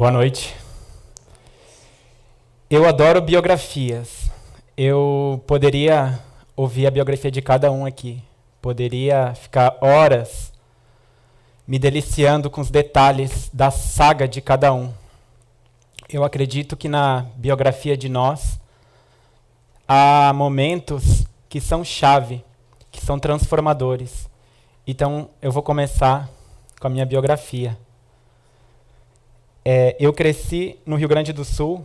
Boa noite. Eu adoro biografias. Eu poderia ouvir a biografia de cada um aqui. Poderia ficar horas me deliciando com os detalhes da saga de cada um. Eu acredito que na biografia de nós há momentos que são chave, que são transformadores. Então, eu vou começar com a minha biografia. Eu cresci no Rio Grande do Sul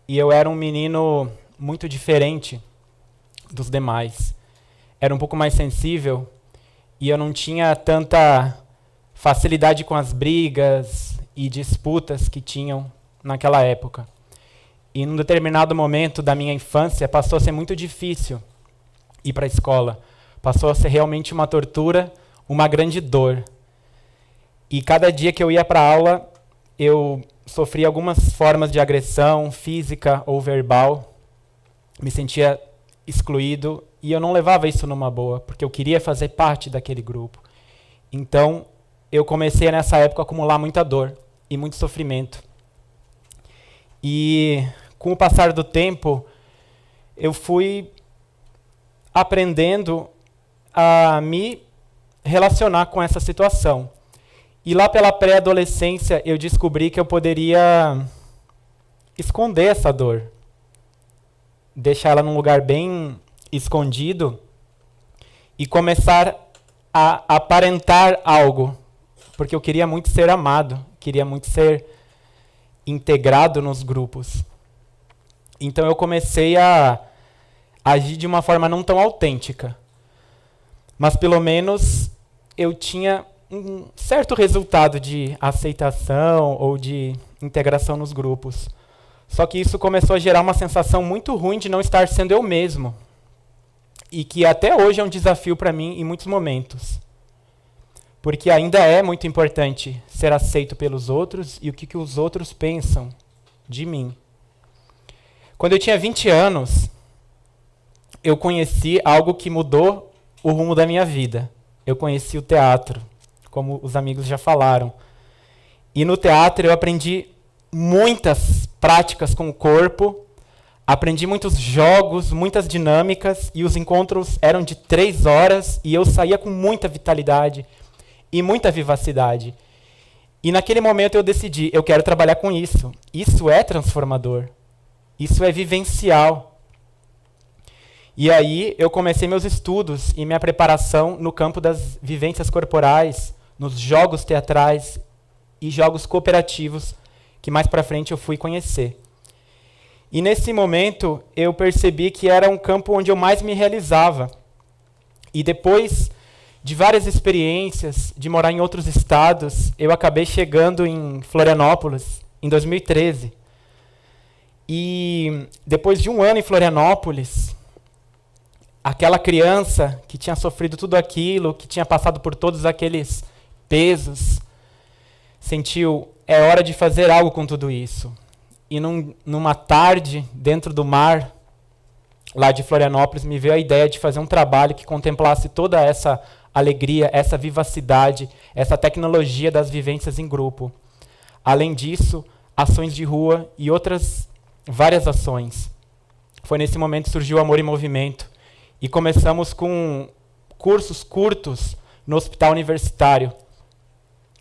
e eu era um menino muito diferente dos demais. Era um pouco mais sensível e eu não tinha tanta facilidade com as brigas e disputas que tinham naquela época. E num determinado momento da minha infância passou a ser muito difícil ir para a escola. Passou a ser realmente uma tortura, uma grande dor. E cada dia que eu ia para a aula, eu sofria algumas formas de agressão física ou verbal. Me sentia excluído e eu não levava isso numa boa, porque eu queria fazer parte daquele grupo. Então, eu comecei nessa época a acumular muita dor e muito sofrimento. E com o passar do tempo, eu fui aprendendo a me relacionar com essa situação. E lá pela pré-adolescência, eu descobri que eu poderia esconder essa dor, deixar ela num lugar bem escondido e começar a aparentar algo, porque eu queria muito ser amado, queria muito ser integrado nos grupos. Então eu comecei a agir de uma forma não tão autêntica, mas pelo menos eu tinha um certo resultado de aceitação ou de integração nos grupos. Só que isso começou a gerar uma sensação muito ruim de não estar sendo eu mesmo. E que até hoje é um desafio para mim em muitos momentos. Porque ainda é muito importante ser aceito pelos outros e o que os outros pensam de mim. Quando eu tinha 20 anos, eu conheci algo que mudou o rumo da minha vida. Eu conheci o teatro, como os amigos já falaram. E no teatro eu aprendi muitas práticas com o corpo, aprendi muitos jogos, muitas dinâmicas, e os encontros eram de 3 horas, e eu saía com muita vitalidade e muita vivacidade. E naquele momento eu decidi, eu quero trabalhar com isso. Isso é transformador. Isso é vivencial. E aí eu comecei meus estudos e minha preparação no campo das vivências corporais, nos jogos teatrais e jogos cooperativos, que mais para frente eu fui conhecer. E nesse momento eu percebi que era um campo onde eu mais me realizava. E depois de várias experiências, de morar em outros estados, eu acabei chegando em Florianópolis em 2013. E depois de um ano em Florianópolis, aquela criança que tinha sofrido tudo aquilo, que tinha passado por todos aqueles pesos, sentiu, é hora de fazer algo com tudo isso. E numa tarde, dentro do mar, lá de Florianópolis, me veio a ideia de fazer um trabalho que contemplasse toda essa alegria, essa vivacidade, essa tecnologia das vivências em grupo. Além disso, ações de rua e outras várias ações. Foi nesse momento que surgiu o Amor em Movimento. E começamos com cursos curtos no hospital universitário.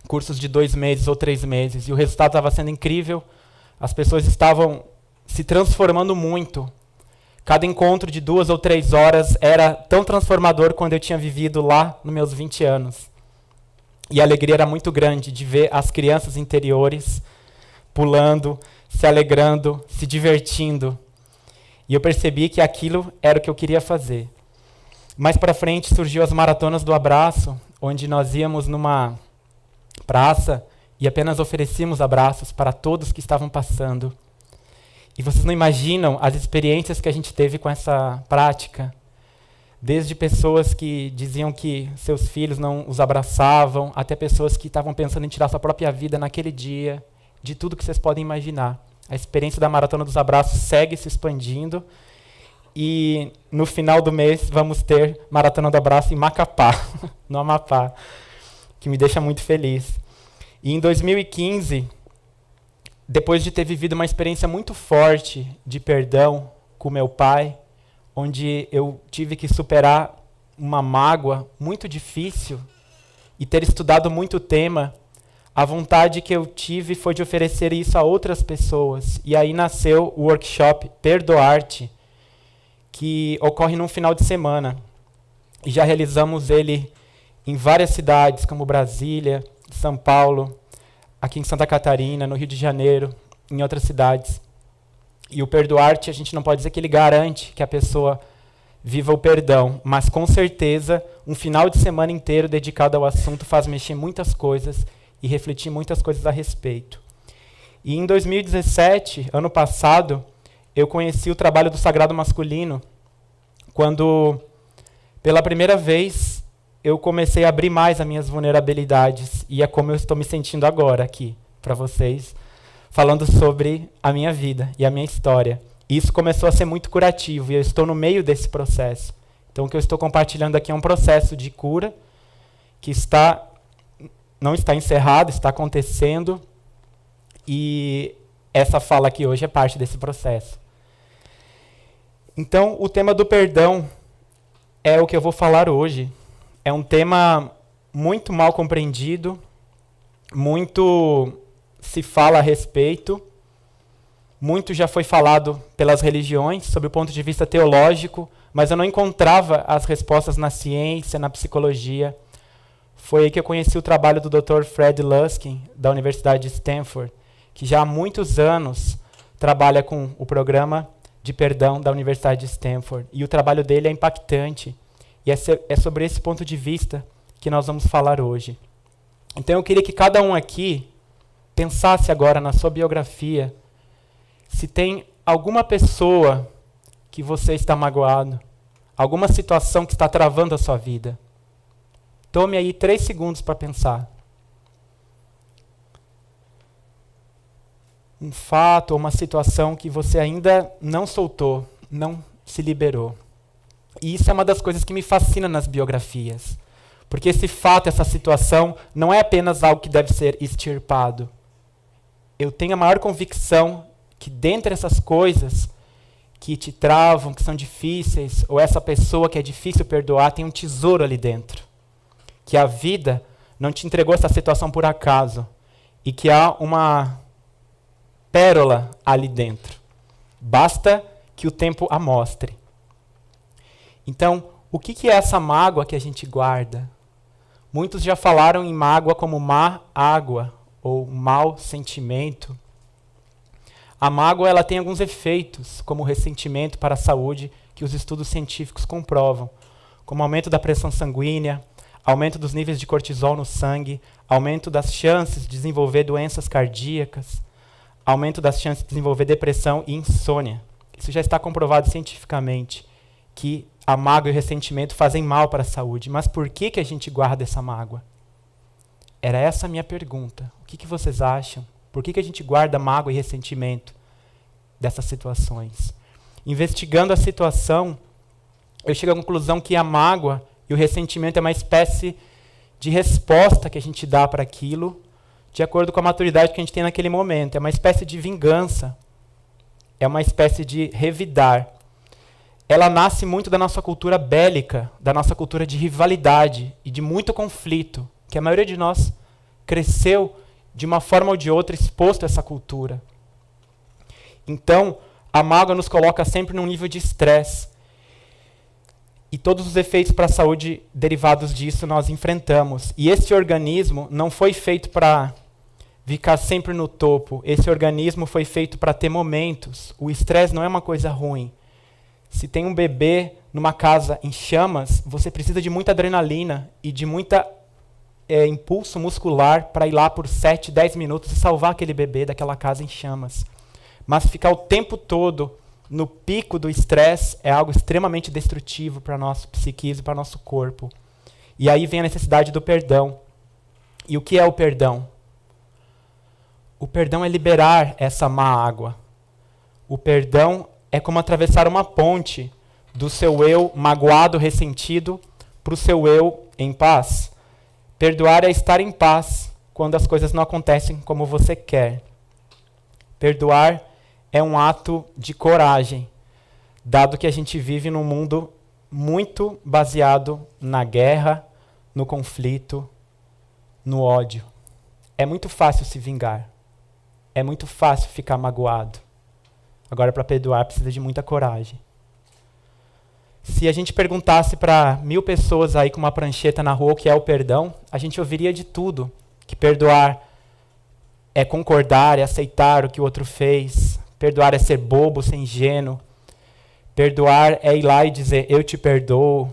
Cursos de 2 meses ou 3 meses. E o resultado estava sendo incrível. As pessoas estavam se transformando muito. Cada encontro de 2 ou 3 horas era tão transformador quando eu tinha vivido lá nos meus 20 anos. E a alegria era muito grande de ver as crianças interiores pulando, se alegrando, se divertindo. E eu percebi que aquilo era o que eu queria fazer. Mais para frente surgiu as maratonas do abraço, onde nós íamos numa praça e apenas oferecíamos abraços para todos que estavam passando. E vocês não imaginam as experiências que a gente teve com essa prática. Desde pessoas que diziam que seus filhos não os abraçavam, até pessoas que estavam pensando em tirar sua própria vida naquele dia, de tudo que vocês podem imaginar. A experiência da Maratona dos Abraços segue se expandindo. E no final do mês vamos ter Maratona do Abraço em Macapá, no Amapá, que me deixa muito feliz. E em 2015, depois de ter vivido uma experiência muito forte de perdão com meu pai, onde eu tive que superar uma mágoa muito difícil e ter estudado muito o tema, a vontade que eu tive foi de oferecer isso a outras pessoas. E aí nasceu o workshop Perdoar-te, que ocorre num final de semana. E já realizamos ele em várias cidades, como Brasília, São Paulo, aqui em Santa Catarina, no Rio de Janeiro, em outras cidades. E o Perdoar-te, a gente não pode dizer que ele garante que a pessoa viva o perdão, mas com certeza um final de semana inteiro dedicado ao assunto faz mexer muitas coisas e refletir muitas coisas a respeito. E em 2017, ano passado, eu conheci o trabalho do Sagrado Masculino, quando, pela primeira vez, eu comecei a abrir mais as minhas vulnerabilidades, e é como eu estou me sentindo agora aqui, para vocês, falando sobre a minha vida e a minha história. Isso começou a ser muito curativo, e eu estou no meio desse processo. Então, o que eu estou compartilhando aqui é um processo de cura que não está encerrado, está acontecendo, e essa fala aqui hoje é parte desse processo. Então, o tema do perdão é o que eu vou falar hoje. É um tema muito mal compreendido, muito se fala a respeito, muito já foi falado pelas religiões, sob o ponto de vista teológico, mas eu não encontrava as respostas na ciência, na psicologia. Foi aí que eu conheci o trabalho do Dr. Fred Luskin, da Universidade de Stanford, que já há muitos anos trabalha com o programa de perdão da Universidade de Stanford. E o trabalho dele é impactante. E é sobre esse ponto de vista que nós vamos falar hoje. Então eu queria que cada um aqui pensasse agora na sua biografia, se tem alguma pessoa que você está magoado, alguma situação que está travando a sua vida. Tome aí 3 segundos para pensar. Um fato ou uma situação que você ainda não soltou, não se liberou. E isso é uma das coisas que me fascina nas biografias. Porque esse fato, essa situação, não é apenas algo que deve ser extirpado. Eu tenho a maior convicção que dentre essas coisas que te travam, que são difíceis, ou essa pessoa que é difícil perdoar, tem um tesouro ali dentro. Que a vida não te entregou essa situação por acaso. E que há uma pérola ali dentro. Basta que o tempo a mostre. Então, o que é essa mágoa que a gente guarda? Muitos já falaram em mágoa como má água, ou mau sentimento. A mágoa ela tem alguns efeitos, como o ressentimento para a saúde, que os estudos científicos comprovam, como aumento da pressão sanguínea, aumento dos níveis de cortisol no sangue, aumento das chances de desenvolver doenças cardíacas, aumento das chances de desenvolver depressão e insônia. Isso já está comprovado cientificamente, que a mágoa e o ressentimento fazem mal para a saúde. Mas por que a gente guarda essa mágoa? Era essa a minha pergunta. O que vocês acham? Por que a gente guarda mágoa e ressentimento dessas situações? Investigando a situação, eu chego à conclusão que a mágoa e o ressentimento é uma espécie de resposta que a gente dá para aquilo, de acordo com a maturidade que a gente tem naquele momento. É uma espécie de vingança. É uma espécie de revidar. Ela nasce muito da nossa cultura bélica, da nossa cultura de rivalidade e de muito conflito, que a maioria de nós cresceu de uma forma ou de outra exposto a essa cultura. Então, a mágoa nos coloca sempre num nível de estresse. E todos os efeitos para a saúde derivados disso nós enfrentamos. E esse organismo não foi feito para ficar sempre no topo. Esse organismo foi feito para ter momentos. O estresse não é uma coisa ruim. Se tem um bebê numa casa em chamas, você precisa de muita adrenalina e de muita impulso muscular para ir lá por 7, 10 minutos e salvar aquele bebê daquela casa em chamas. Mas ficar o tempo todo no pico do estresse é algo extremamente destrutivo para nosso psiquismo, para nosso corpo. E aí vem a necessidade do perdão. E o que é o perdão? O perdão é liberar essa má água. O perdão é como atravessar uma ponte do seu eu magoado, ressentido, para o seu eu em paz. Perdoar é estar em paz quando as coisas não acontecem como você quer. Perdoar é um ato de coragem, dado que a gente vive num mundo muito baseado na guerra, no conflito, no ódio. É muito fácil se vingar. É muito fácil ficar magoado. Agora, para perdoar, precisa de muita coragem. Se a gente perguntasse para 1000 pessoas aí com uma prancheta na rua o que é o perdão, a gente ouviria de tudo. Que perdoar é concordar, é aceitar o que o outro fez. Perdoar é ser bobo, ser ingênuo. Perdoar é ir lá e dizer, eu te perdoo.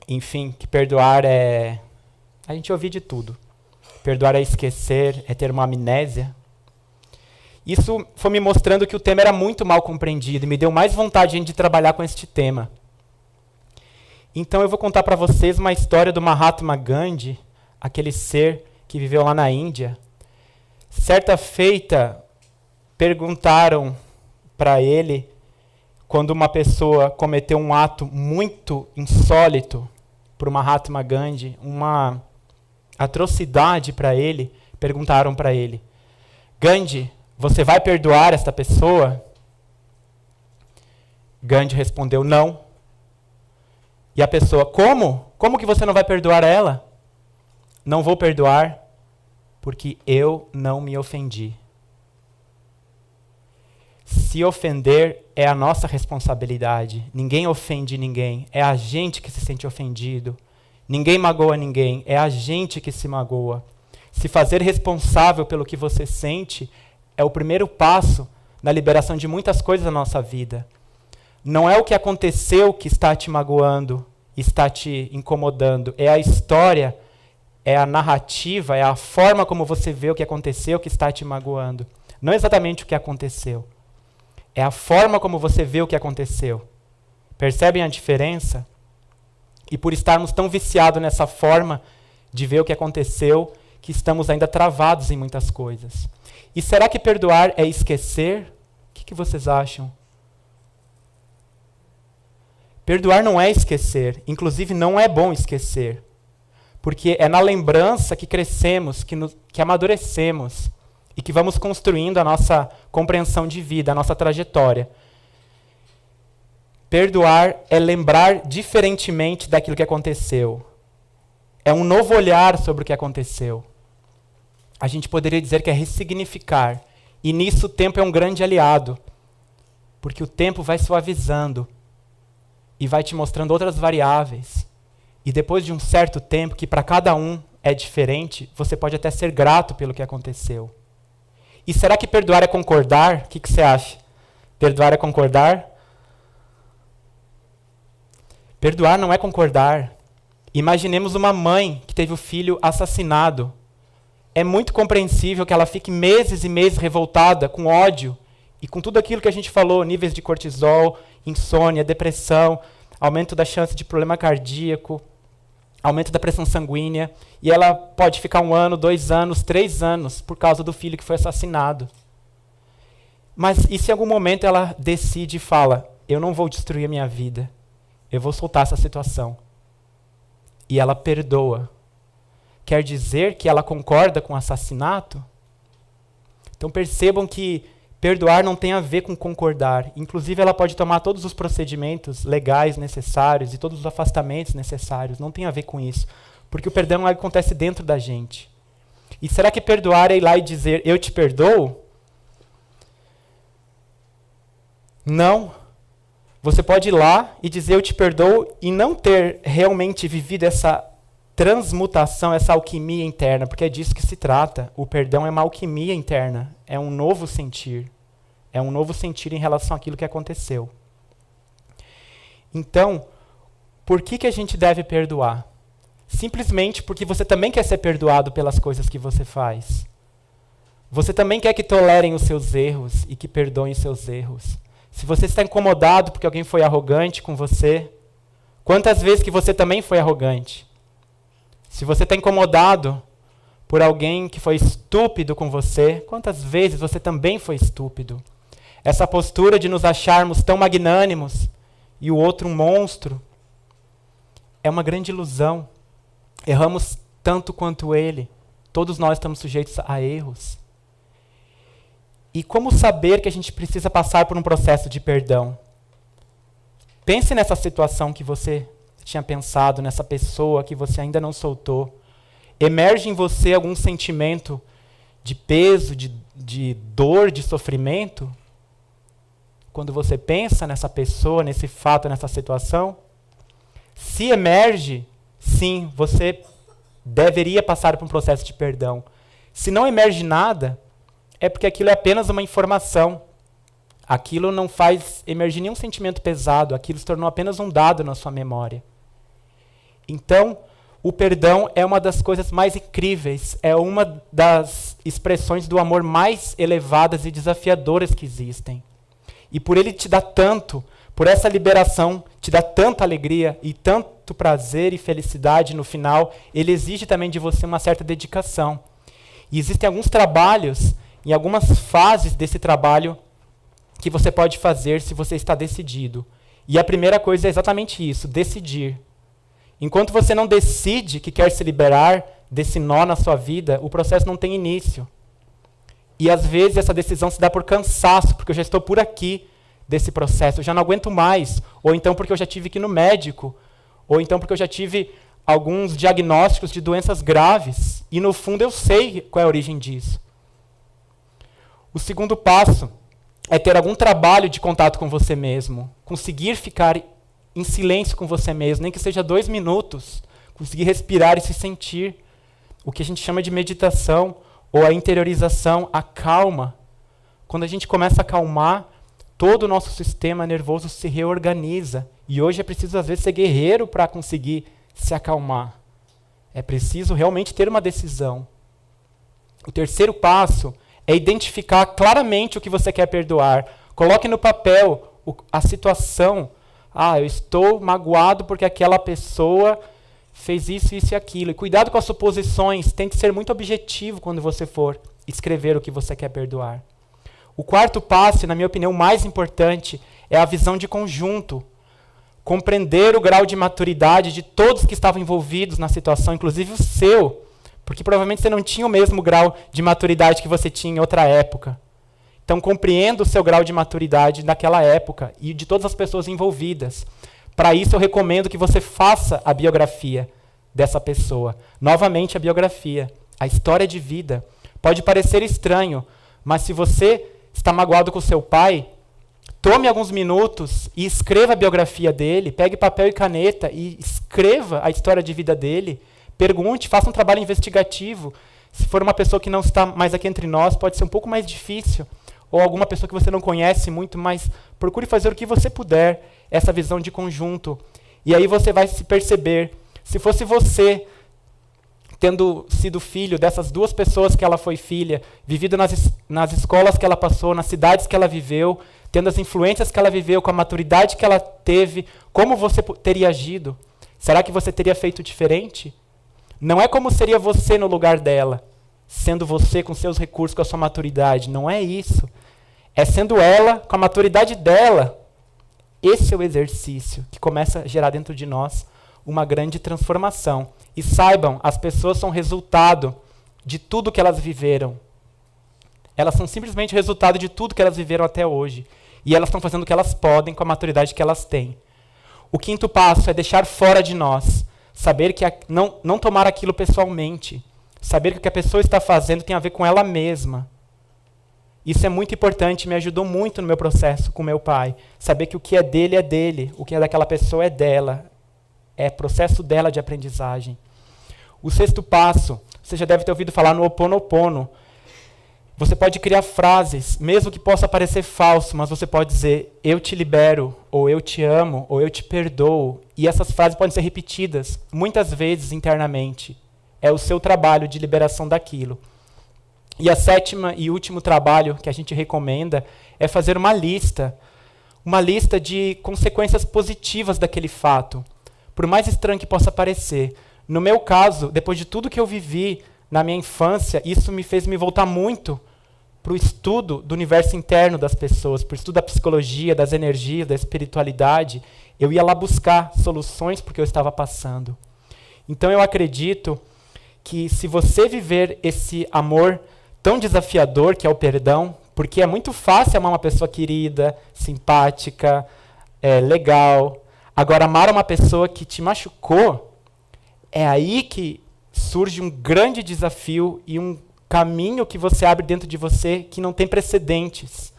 Enfim, que perdoar é... A gente ouve de tudo. Perdoar é esquecer, é ter uma amnésia. Isso foi me mostrando que o tema era muito mal compreendido e me deu mais vontade de trabalhar com este tema. Então eu vou contar para vocês uma história do Mahatma Gandhi, aquele ser que viveu lá na Índia. Certa feita, perguntaram para ele, quando uma pessoa cometeu um ato muito insólito para o Mahatma Gandhi, uma atrocidade para ele, perguntaram para ele, Gandhi, você vai perdoar esta pessoa? Gandhi respondeu, não. E a pessoa, como? Como que você não vai perdoar ela? Não vou perdoar, porque eu não me ofendi. Se ofender é a nossa responsabilidade. Ninguém ofende ninguém. É a gente que se sente ofendido. Ninguém magoa ninguém. É a gente que se magoa. Se fazer responsável pelo que você sente é o primeiro passo na liberação de muitas coisas na nossa vida. Não é o que aconteceu que está te magoando, está te incomodando. É a história, é a narrativa, é a forma como você vê o que aconteceu que está te magoando. Não exatamente o que aconteceu. É a forma como você vê o que aconteceu. Percebem a diferença? E por estarmos tão viciados nessa forma de ver o que aconteceu, que estamos ainda travados em muitas coisas. E será que perdoar é esquecer? O que vocês acham? Perdoar não é esquecer. Inclusive, não é bom esquecer. Porque é na lembrança que crescemos, que amadurecemos e que vamos construindo a nossa compreensão de vida, a nossa trajetória. Perdoar é lembrar diferentemente daquilo que aconteceu. É um novo olhar sobre o que aconteceu. A gente poderia dizer que é ressignificar. E nisso o tempo é um grande aliado. Porque o tempo vai suavizando e vai te mostrando outras variáveis. E depois de um certo tempo, que para cada um é diferente, você pode até ser grato pelo que aconteceu. E será que perdoar é concordar? O que você acha? Perdoar é concordar? Perdoar não é concordar. Imaginemos uma mãe que teve o filho assassinado. É muito compreensível que ela fique meses e meses revoltada, com ódio, e com tudo aquilo que a gente falou, níveis de cortisol, insônia, depressão, aumento da chance de problema cardíaco, aumento da pressão sanguínea, e ela pode ficar 1 ano, 2 anos, 3 anos por causa do filho que foi assassinado. Mas e se em algum momento ela decide e fala, eu não vou destruir a minha vida, eu vou soltar essa situação. E ela perdoa. Quer dizer que ela concorda com o assassinato? Então percebam que perdoar não tem a ver com concordar. Inclusive, ela pode tomar todos os procedimentos legais necessários e todos os afastamentos necessários. Não tem a ver com isso. Porque o perdão acontece dentro da gente. E será que perdoar é ir lá e dizer, eu te perdoo? Não. Você pode ir lá e dizer, eu te perdoo, e não ter realmente vivido essa transmutação, essa alquimia interna, porque é disso que se trata. O perdão é uma alquimia interna, é um novo sentir. É um novo sentir em relação àquilo que aconteceu. Então, por que a gente deve perdoar? Simplesmente porque você também quer ser perdoado pelas coisas que você faz. Você também quer que tolerem os seus erros e que perdoem os seus erros. Se você está incomodado porque alguém foi arrogante com você, quantas vezes que você também foi arrogante? Se você está incomodado por alguém que foi estúpido com você, quantas vezes você também foi estúpido? Essa postura de nos acharmos tão magnânimos e o outro um monstro é uma grande ilusão. Erramos tanto quanto ele. Todos nós estamos sujeitos a erros. E como saber que a gente precisa passar por um processo de perdão? Pense nessa situação que você tinha pensado, nessa pessoa que você ainda não soltou. Emerge em você algum sentimento de peso, de dor, de sofrimento? Quando você pensa nessa pessoa, nesse fato, nessa situação? Se emerge, sim, você deveria passar por um processo de perdão. Se não emerge nada, é porque aquilo é apenas uma informação. Aquilo não faz emergir nenhum sentimento pesado, aquilo se tornou apenas um dado na sua memória. Então, o perdão é uma das coisas mais incríveis, é uma das expressões do amor mais elevadas e desafiadoras que existem. E por ele te dar tanto, por essa liberação, te dá tanta alegria e tanto prazer e felicidade no final, ele exige também de você uma certa dedicação. E existem alguns trabalhos, em algumas fases desse trabalho, que você pode fazer se você está decidido. E a primeira coisa é exatamente isso, decidir. Enquanto você não decide que quer se liberar desse nó na sua vida, o processo não tem início. E às vezes essa decisão se dá por cansaço, porque eu já estou por aqui desse processo, eu já não aguento mais. Ou então porque eu já tive que ir no médico. Ou então porque eu já tive alguns diagnósticos de doenças graves. E no fundo eu sei qual é a origem disso. O segundo passo é ter algum trabalho de contato com você mesmo. Conseguir ficar em silêncio com você mesmo, nem que seja 2 minutos. Conseguir respirar e se sentir. O que a gente chama de meditação, ou a interiorização, a calma. Quando a gente começa a acalmar, todo o nosso sistema nervoso se reorganiza. E hoje é preciso, às vezes, ser guerreiro para conseguir se acalmar. É preciso realmente ter uma decisão. O terceiro passo é identificar claramente o que você quer perdoar. Coloque no papel a situação. Eu estou magoado porque aquela pessoa fez isso, isso e aquilo. E cuidado com as suposições. Tente ser muito objetivo quando você for escrever o que você quer perdoar. O quarto passo, e na minha opinião mais importante, é a visão de conjunto. Compreender o grau de maturidade de todos que estavam envolvidos na situação, inclusive o seu. Porque provavelmente você não tinha o mesmo grau de maturidade que você tinha em outra época. Então compreenda o seu grau de maturidade naquela época e de todas as pessoas envolvidas. Para isso eu recomendo que você faça a biografia dessa pessoa. Novamente a biografia, a história de vida. Pode parecer estranho, mas se você está magoado com seu pai, tome alguns minutos e escreva a biografia dele, pegue papel e caneta e escreva a história de vida dele. Pergunte, faça um trabalho investigativo. Se for uma pessoa que não está mais aqui entre nós, pode ser um pouco mais difícil. Ou alguma pessoa que você não conhece muito, mas procure fazer o que você puder, essa visão de conjunto. E aí você vai se perceber. Se fosse você, tendo sido filho dessas 2 pessoas que ela foi filha, vivido nas escolas que ela passou, nas cidades que ela viveu, tendo as influências que ela viveu, com a maturidade que ela teve, como você teria agido? Será que você teria feito diferente? Não é como seria você no lugar dela, sendo você com seus recursos, com a sua maturidade. Não é isso. É sendo ela, com a maturidade dela. Esse é o exercício que começa a gerar dentro de nós uma grande transformação. E saibam, as pessoas são resultado de tudo que elas viveram. Elas são simplesmente resultado de tudo que elas viveram até hoje. E elas estão fazendo o que elas podem com a maturidade que elas têm. O quinto passo é deixar fora de nós. Saber que não tomar aquilo pessoalmente. Saber que o que a pessoa está fazendo tem a ver com ela mesma. Isso é muito importante, me ajudou muito no meu processo com meu pai. Saber que o que é dele, o que é daquela pessoa é dela. É processo dela de aprendizagem. O sexto passo, você já deve ter ouvido falar no Ho Oponopono. Você pode criar frases, mesmo que possa parecer falso, mas você pode dizer, eu te libero, ou eu te amo, ou eu te perdoo. E essas frases podem ser repetidas muitas vezes internamente. É o seu trabalho de liberação daquilo. E a sétima e último trabalho que a gente recomenda é fazer uma lista de consequências positivas daquele fato. Por mais estranho que possa parecer. No meu caso, depois de tudo que eu vivi na minha infância, isso me fez me voltar muito para o estudo do universo interno das pessoas, para o estudo da psicologia, das energias, da espiritualidade. Eu ia lá buscar soluções porque eu estava passando. Então eu acredito que se você viver esse amor tão desafiador, que é o perdão, Porque é muito fácil amar uma pessoa querida, simpática, legal. Agora, amar uma pessoa que te machucou, é aí que surge um grande desafio e um caminho que você abre dentro de você que não tem precedentes.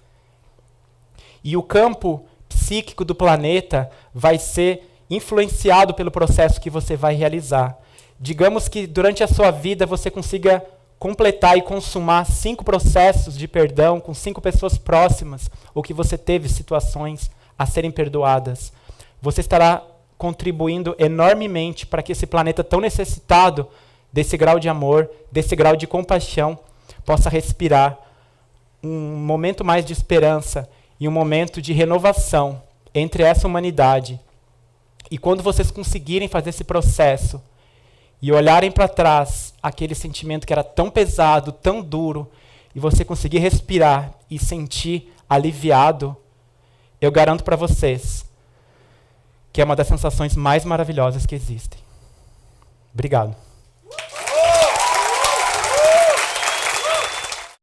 E o campo psíquico do planeta vai ser influenciado pelo processo que você vai realizar. Digamos que durante a sua vida você consiga completar e consumar 5 processos de perdão com 5 pessoas próximas, ou que você teve situações a serem perdoadas. Você estará contribuindo enormemente para que esse planeta tão necessitado desse grau de amor, desse grau de compaixão, possa respirar um momento mais de esperança e um momento de renovação entre essa humanidade. E quando vocês conseguirem fazer esse processo e olharem para trás aquele sentimento que era tão pesado, tão duro, e você conseguir respirar e sentir aliviado, eu garanto para vocês que é uma das sensações mais maravilhosas que existem. Obrigado.